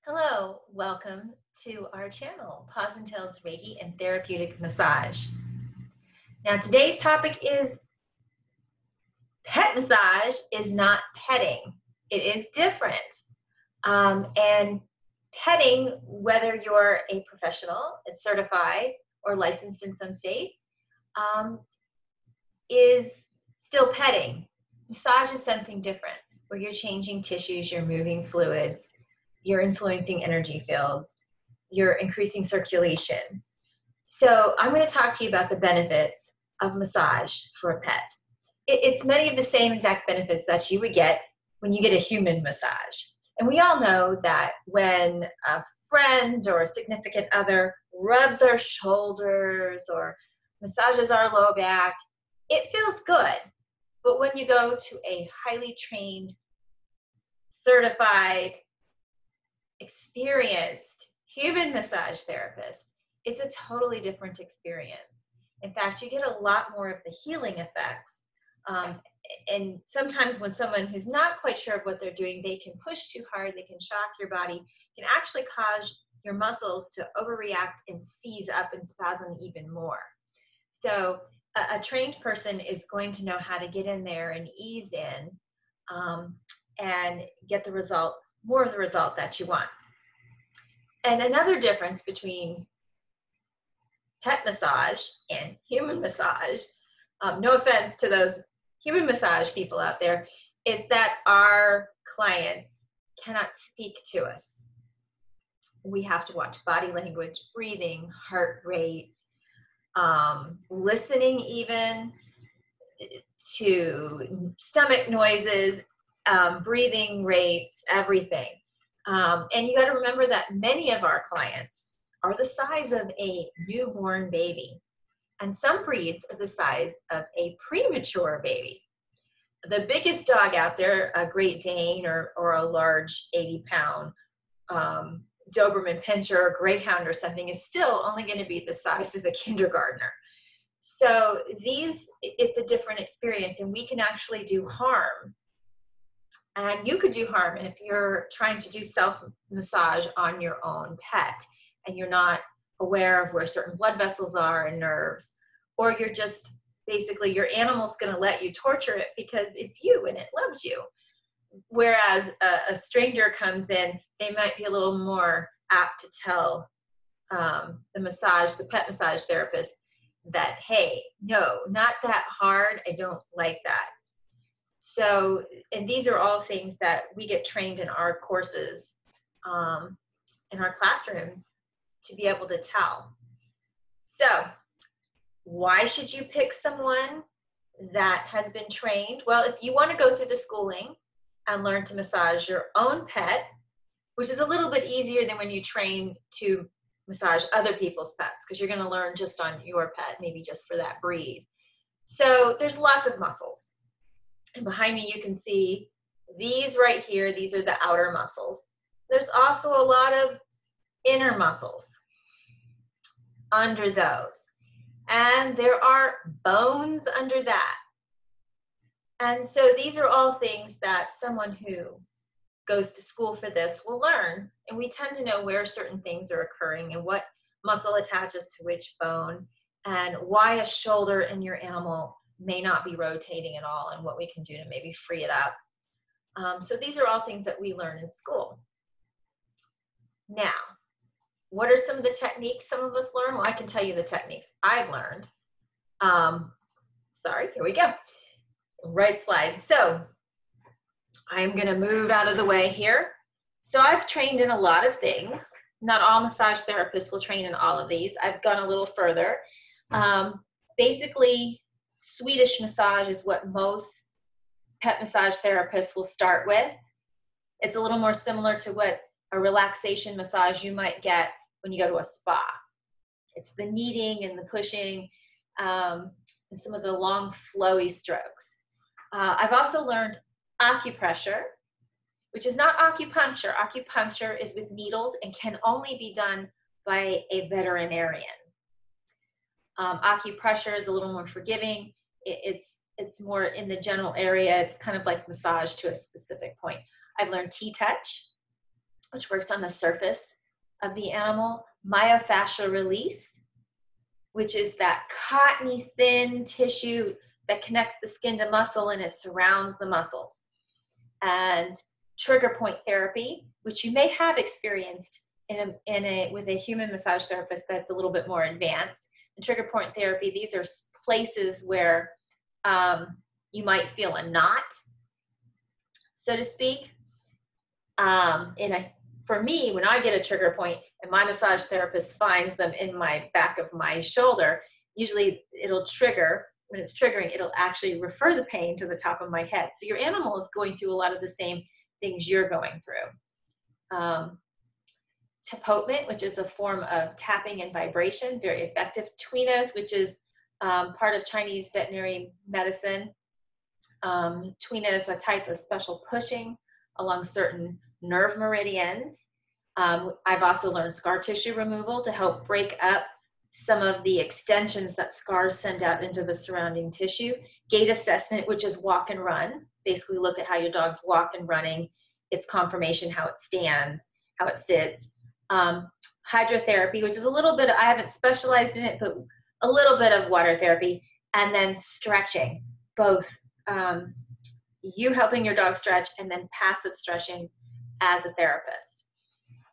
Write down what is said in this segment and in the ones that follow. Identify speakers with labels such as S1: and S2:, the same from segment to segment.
S1: Hello, welcome to our channel, Paws and Tails Reiki and Therapeutic Massage. Now today's topic is pet massage is not petting. It is different. And petting, whether you're a professional, it's certified or licensed in some states, is still petting. Massage is something different, where you're changing tissues, you're moving fluids, you're influencing energy fields, you're increasing circulation. So I'm going to talk to you about the benefits of massage for a pet. It's many of the same exact benefits that you would get when you get a human massage. And we all know that when a friend or a significant other rubs our shoulders or massages our low back, it feels good. But when you go to a highly trained, certified, experienced human massage therapist, it's a totally different experience. In fact, you get a lot more of the healing effects. And sometimes when someone who's not quite sure of what they're doing, they can push too hard, they can shock your body, can actually cause your muscles to overreact and seize up and spasm even more. So a trained person is going to know how to get in there and ease in and get the result, more of the result that you want. And another difference between pet massage and human massage, no offense to those human massage people out there, is that our clients cannot speak to us. We have to watch body language, breathing, heart rate, listening even to stomach noises, breathing rates, everything. And you got to remember that many of our clients are the size of a newborn baby. And some breeds are the size of a premature baby. The biggest dog out there, a Great Dane or a large 80-pound Doberman Pinscher or Greyhound or something, is still only going to be the size of a kindergartner. So it's a different experience, and we can actually do harm. And you could do harm if you're trying to do self-massage on your own pet and you're not aware of where certain blood vessels are and nerves, or you're just basically, your animal's going to let you torture it because it's you and it loves you. Whereas a stranger comes in, they might be a little more apt to tell the pet massage therapist that, hey, no, not that hard. I don't like that. So, and these are all things that we get trained in our courses, in our classrooms, to be able to tell. So, why should you pick someone that has been trained? Well, if you want to go through the schooling and learn to massage your own pet, which is a little bit easier than when you train to massage other people's pets, because you're going to learn just on your pet, maybe just for that breed. So, there's lots of muscles. And behind me, you can see these right here. These are the outer muscles. There's also a lot of inner muscles under those. And there are bones under that. And so these are all things that someone who goes to school for this will learn. And we tend to know where certain things are occurring and what muscle attaches to which bone and why a shoulder in your animal may not be rotating at all and what we can do to maybe free it up. So these are all things that we learn in school. Now, what are some of the techniques some of us learn? Well, I can tell you the techniques I've learned. Sorry, here we go. Right slide. So I'm going to move out of the way here. So I've trained in a lot of things. Not all massage therapists will train in all of these. I've gone a little further. Basically, Swedish massage is what most pet massage therapists will start with. It's a little more similar to what a relaxation massage you might get when you go to a spa. It's the kneading and the pushing and some of the long flowy strokes. I've also learned acupressure, which is not acupuncture. Acupuncture is with needles and can only be done by a veterinarian. Acupressure is a little more forgiving. It's more in the general area. It's kind of like massage to a specific point. I've learned T-touch, which works on the surface of the animal, myofascial release, which is that cottony thin tissue that connects the skin to muscle and it surrounds the muscles. And trigger point therapy, which you may have experienced with a human massage therapist that's a little bit more advanced. And trigger point therapy, these are places where you might feel a knot, so to speak. For me, when I get a trigger point and my massage therapist finds them in my back of my shoulder, usually it'll trigger. When it's triggering, it'll actually refer the pain to the top of my head. So your animal is going through a lot of the same things you're going through. Tapotement, which is a form of tapping and vibration, very effective. Tuina, which is part of Chinese veterinary medicine. Tuina is a type of special pushing along certain nerve meridians. I've also learned scar tissue removal to help break up some of the extensions that scars send out into the surrounding tissue. Gait assessment, which is walk and run. Basically look at how your dog's walk and running, its conformation, how it stands, how it sits. Hydrotherapy, which is a little bit, I haven't specialized in it, but a little bit of water therapy. And then stretching, both you helping your dog stretch and then passive stretching as a therapist.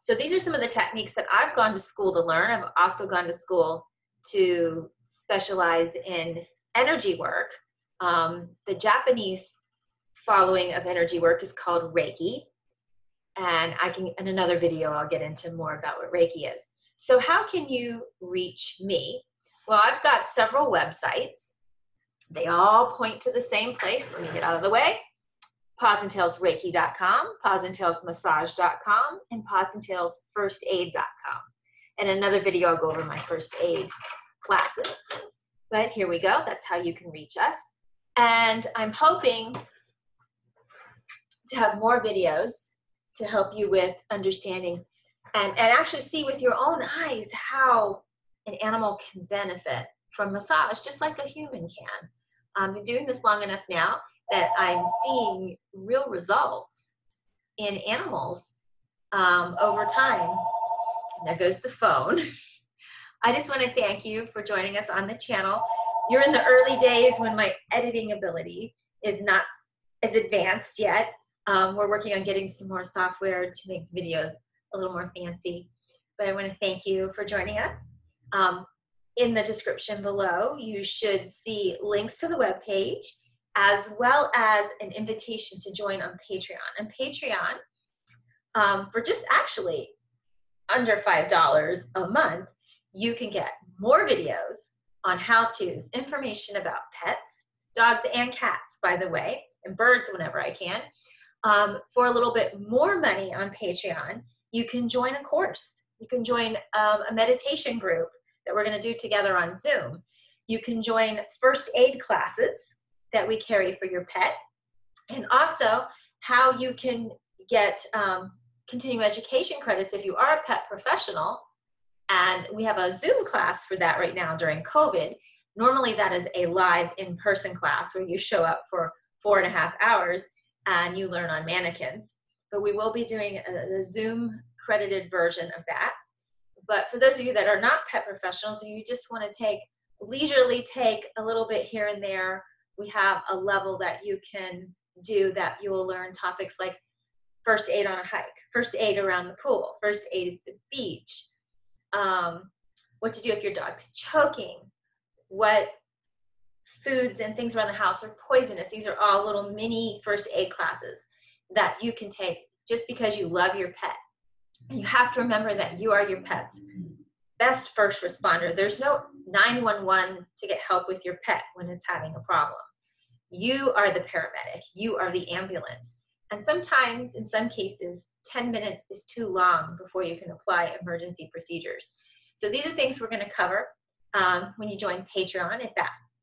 S1: So these are some of the techniques that I've gone to school to learn. I've also gone to school to specialize in energy work. The Japanese following of energy work is called Reiki. And in another video, I'll get into more about what Reiki is. So how can you reach me? Well, I've got several websites. They all point to the same place. Let me get out of the way. PawsandTailsReiki.com, PawsandTailsMassage.com, and PawsandTailsFirstAid.com. In another video, I'll go over my first aid classes. But here we go. That's how you can reach us. And I'm hoping to have more videos to help you with understanding and actually see with your own eyes how an animal can benefit from massage, just like a human can. I've been doing this long enough now that I'm seeing real results in animals over time. And there goes the phone. I just want to thank you for joining us on the channel. You're in the early days when my editing ability is not as advanced yet. We're working on getting some more software to make videos a little more fancy. But I want to thank you for joining us. In the description below, you should see links to the webpage, as well as an invitation to join on Patreon. On Patreon, for just actually under $5 a month, you can get more videos on how-tos, information about pets, dogs and cats, by the way, and birds whenever I can. For a little bit more money on Patreon, you can join a course. You can join a meditation group that we're going to do together on Zoom. You can join first aid classes that we carry for your pet, and also how you can get continuing education credits if you are a pet professional. And we have a Zoom class for that right now during COVID. Normally that is a live in-person class where you show up for 4.5 hours and you learn on mannequins. But we will be doing a Zoom credited version of that. But for those of you that are not pet professionals and you just want to leisurely take a little bit here and there, we have a level that you can do that you will learn topics like first aid on a hike, first aid around the pool, first aid at the beach, what to do if your dog's choking, what foods and things around the house are poisonous. These are all little mini first aid classes that you can take just because you love your pet. And you have to remember that you are your pet's best first responder. There's no 911 to get help with your pet when it's having a problem. You are the paramedic. You are the ambulance. And sometimes, in some cases, 10 minutes is too long before you can apply emergency procedures. So these are things we're going to cover when you join Patreon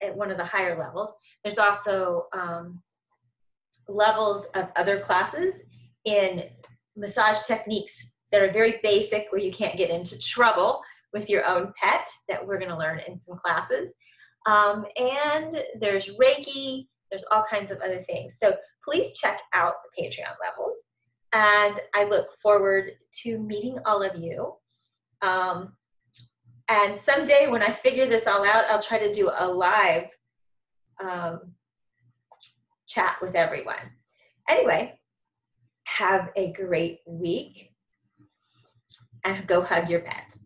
S1: at one of the higher levels. There's also levels of other classes in massage techniques that are very basic, where you can't get into trouble with your own pet, that we're going to learn in some classes. And there's Reiki, there's all kinds of other things. So please check out the Patreon levels. And I look forward to meeting all of you. And someday when I figure this all out, I'll try to do a live chat with everyone. Anyway, have a great week and go hug your pet.